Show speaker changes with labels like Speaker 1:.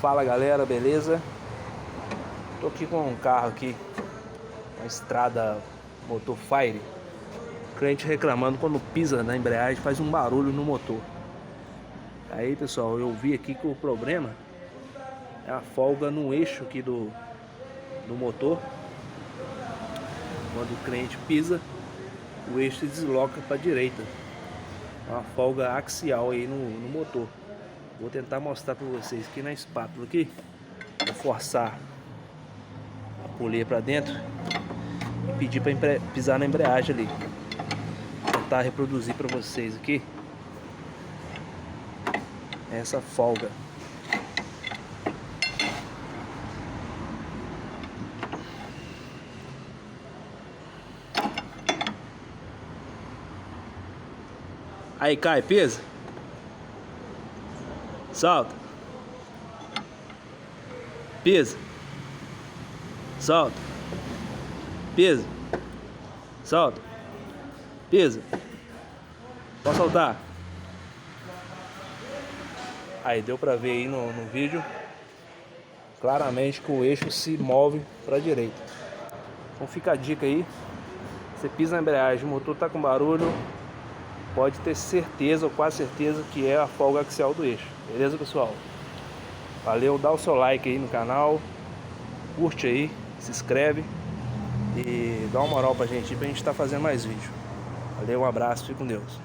Speaker 1: Fala galera, beleza? Tô aqui com um carro aqui, uma estrada motor Fire. O cliente reclamando quando pisa na embreagem faz um barulho no motor. Aí pessoal, eu vi aqui que o problema é a folga no eixo aqui do motor. Quando o cliente pisa, o eixo se desloca para a direita. É uma folga axial aí no motor. Vou tentar mostrar para vocês aqui na espátula aqui. Vou forçar a polia para dentro e pedir para pisar na embreagem ali. Vou tentar reproduzir para vocês aqui essa folga. Aí cai, pisa. Solta. Pisa. Solta. Pisa. Solta. Pisa. Pode soltar. Aí deu pra ver aí no vídeo claramente que o eixo se move pra direita. Então fica a dica aí. Você pisa na embreagem, o motor tá com barulho, pode ter certeza ou quase certeza que é a folga axial do eixo. Beleza, pessoal? Valeu, dá o seu like aí no canal, curte aí, se inscreve e dá uma moral pra gente estar fazendo mais vídeo. Valeu, um abraço, fique com Deus.